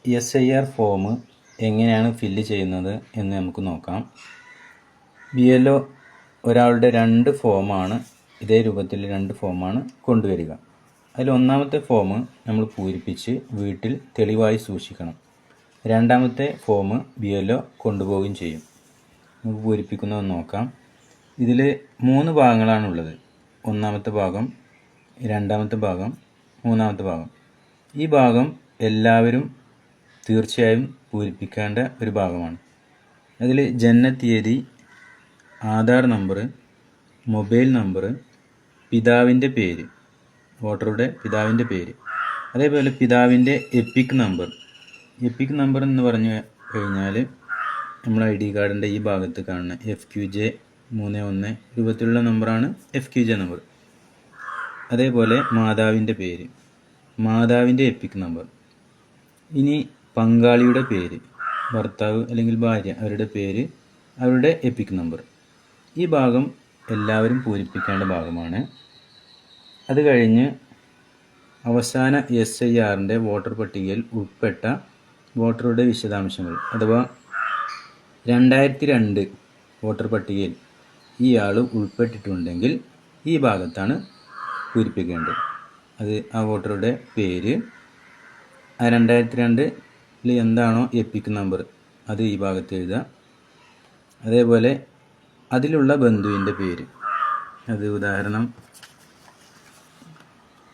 SIR form എങ്ങനെയാണ് fill ചെയ്യുന്നത് എന്ന് നമുക്ക് നോക്കാം. BLO ഒരാളുടെ 2 ഫോമാണ് ഇതേ രൂപത്തിൽ 2 ഫോമാണ് കൊണ്ടുവരിക. അതിൽ ഒന്നാമത്തെ ഫോം നമ്മൾ പൂരിപ്പിച്ച് വീട്ടിൽ തെളിവായി സൂക്ഷിക്കണം. രണ്ടാമത്തെ ഫോം BLO കൊണ്ടുപോവുകയും ചെയ്യും. നമുക്ക് പൂരിപ്പിക്കുന്നത് നോക്കാം. ഇതിൽ 3 ഭാഗങ്ങളാണുള്ളത്. ഒന്നാമത്തെ ഭാഗം, രണ്ടാമത്തെ ഭാഗം, മൂന്നാമത്തെ ഭാഗം. ഈ ഭാഗം എല്ലാവരും തീർച്ചയായും പൂരിപ്പിക്കേണ്ട ഒരു ഭാഗമാണ്. അതിൽ ജനനത്തീയതി, ആധാർ നമ്പർ, മൊബൈൽ നമ്പർ, പിതാവിൻ്റെ പേര്, വോട്ടറുടെ പിതാവിൻ്റെ പേര്, അതേപോലെ പിതാവിൻ്റെ എപ്പിക് നമ്പർ. എപ്പിക് നമ്പർ എന്ന് പറഞ്ഞു കഴിഞ്ഞാൽ നമ്മൾ ID കാർഡിൻ്റെ ഈ ഭാഗത്ത് കാണുന്ന FQJ 31 രൂപത്തിലുള്ള നമ്പറാണ് FQJ നമ്പർ. അതേപോലെ മാതാവിൻ്റെ പേര്, മാതാവിൻ്റെ എപ്പിക് നമ്പർ. ഇനി പങ്കാളിയുടെ പേര്, ഭർത്താവ് അല്ലെങ്കിൽ ഭാര്യ, അവരുടെ പേര്, അവരുടെ എപ്പിക് നമ്പർ. ഈ ഭാഗം എല്ലാവരും പൂരിപ്പിക്കേണ്ട ഭാഗമാണ്. അത് കഴിഞ്ഞ് അവസാന SIRൻ്റെ വോട്ടർ പട്ടികയിൽ ഉൾപ്പെട്ട വോട്ടറുടെ വിശദാംശങ്ങൾ അഥവാ 2002 വോട്ടർ പട്ടികയിൽ ഈ ആൾ ഉൾപ്പെട്ടിട്ടുണ്ടെങ്കിൽ ഈ ഭാഗത്താണ് പൂരിപ്പിക്കേണ്ടത്. അത് ആ വോട്ടറുടെ പേര്, ആ 2002 എന്താണോ എപ്പിക് നമ്പർ അത് ഈ ഭാഗത്ത് എഴുതുക. അതേപോലെ അതിലുള്ള ബന്ധുവിൻ്റെ പേര്, അത് ഉദാഹരണം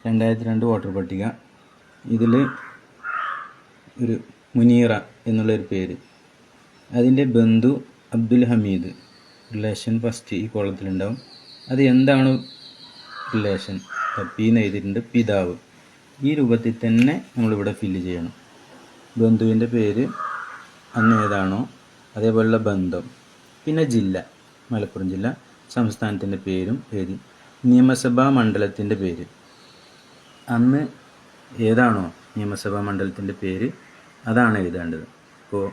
2002 വോട്ടർ പട്ടിക, ഇതിൽ ഒരു മുനീറ എന്നുള്ളൊരു പേര്, അതിൻ്റെ ബന്ധു അബ്ദുൽ ഹമീദ്, റിലേഷൻ ഫസ്റ്റ് ഈ കോളത്തിലുണ്ടാവും. അത് എന്താണ് റിലേഷൻ, P എന്ന് എഴുതിയിട്ടുണ്ട്, പിതാവ്. ഈ രൂപത്തിൽ തന്നെ നമ്മളിവിടെ ഫില്ല് ചെയ്യണം. ബന്ധുവിൻ്റെ പേര് അന്ന് ഏതാണോ അതേപോലുള്ള ബന്ധം, പിന്നെ ജില്ല, മലപ്പുറം ജില്ല, സംസ്ഥാനത്തിൻ്റെ പേരും എഴുതി. നിയമസഭാ മണ്ഡലത്തിൻ്റെ പേര്, അന്ന് ഏതാണോ നിയമസഭാ മണ്ഡലത്തിൻ്റെ പേര് അതാണ് എഴുതേണ്ടത്. ഇപ്പോൾ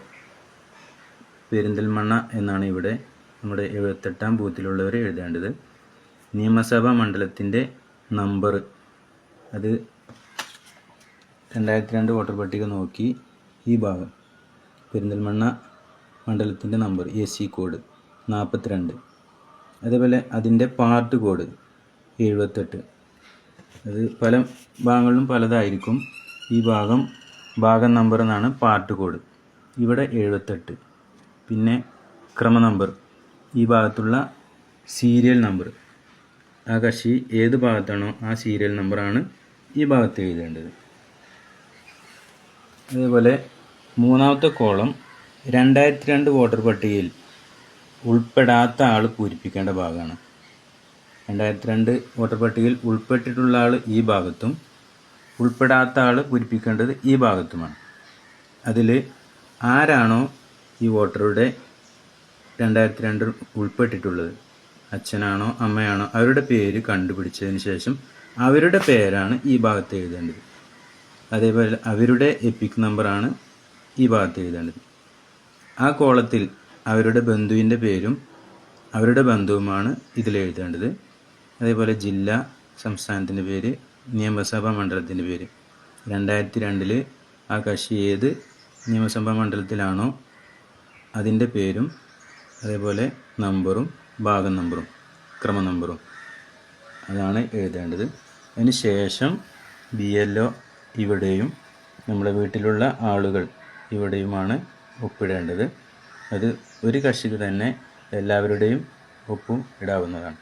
പെരിന്തൽമണ്ണ എന്നാണ് ഇവിടെ നമ്മുടെ 78ാം ബൂത്തിലുള്ളവർ എഴുതേണ്ടത്. നിയമസഭാ മണ്ഡലത്തിൻ്റെ നമ്പർ, അത് 2002 വോട്ടർ പട്ടിക നോക്കി ഈ ഭാഗം പെരിന്തൽമണ്ണ മണ്ഡലത്തിൻ്റെ നമ്പർ AC കോഡ് 42, അതേപോലെ അതിൻ്റെ പാർട്ട് കോഡ് 78. അത് പല ഭാഗങ്ങളിലും പലതായിരിക്കും. ഈ ഭാഗം നമ്പർ എന്നാണ് പാർട്ട് കോഡ്. ഇവിടെ 78. പിന്നെ ക്രമ നമ്പർ, ഈ ഭാഗത്തുള്ള സീരിയൽ നമ്പർ, ആ കക്ഷി ഏത് ഭാഗത്താണോ ആ സീരിയൽ നമ്പറാണ് ഈ ഭാഗത്ത് എഴുതേണ്ടത്. അതേപോലെ മൂന്നാമത്തെ കോളം 2002 വോട്ടർ പട്ടികയിൽ ഉൾപ്പെടാത്ത ആൾ പൂരിപ്പിക്കേണ്ട ഭാഗമാണ്. 2002 വോട്ടർ പട്ടികയിൽ ഉൾപ്പെട്ടിട്ടുള്ള ആൾ ഈ ഭാഗത്തും ഉൾപ്പെടാത്ത ആൾ പൂരിപ്പിക്കേണ്ടത് ഈ ഭാഗത്തുമാണ്. അതിൽ ആരാണോ ഈ വോട്ടറുടെ 2002 ഉൾപ്പെട്ടിട്ടുള്ളത്, അച്ഛനാണോ അമ്മയാണോ, അവരുടെ പേര് കണ്ടുപിടിച്ചതിന് ശേഷം അവരുടെ പേരാണ് ഈ ഭാഗത്ത് എഴുതേണ്ടത്. അതേപോലെ അവരുടെ എപ്പിക് നമ്പറാണ് ഈ ഭാഗത്ത് എഴുതേണ്ടത്. ആ കോളത്തിൽ അവരുടെ ബന്ധുവിൻ്റെ പേരും അവരുടെ ബന്ധുവുമാണ് ഇതിൽ എഴുതേണ്ടത്. അതേപോലെ ജില്ല, സംസ്ഥാനത്തിൻ്റെ പേര്, നിയമസഭാ മണ്ഡലത്തിൻ്റെ പേര്. 2002 ആ കക്ഷി ഏത് നിയമസഭാ മണ്ഡലത്തിലാണോ അതിൻ്റെ പേരും അതേപോലെ നമ്പറും ഭാഗം നമ്പറും ക്രമ നമ്പറും അതാണ് എഴുതേണ്ടത്. അതിന് ശേഷം BLO ഇവിടെയും നമ്മുടെ വീട്ടിലുള്ള ആളുകൾ ഇവിടെയുമാണ് ഒപ്പിടേണ്ടത്. അത് ഒരു കക്ഷിക്ക് തന്നെ എല്ലാവരുടെയും ഒപ്പും ഇടാവുന്നതാണ്.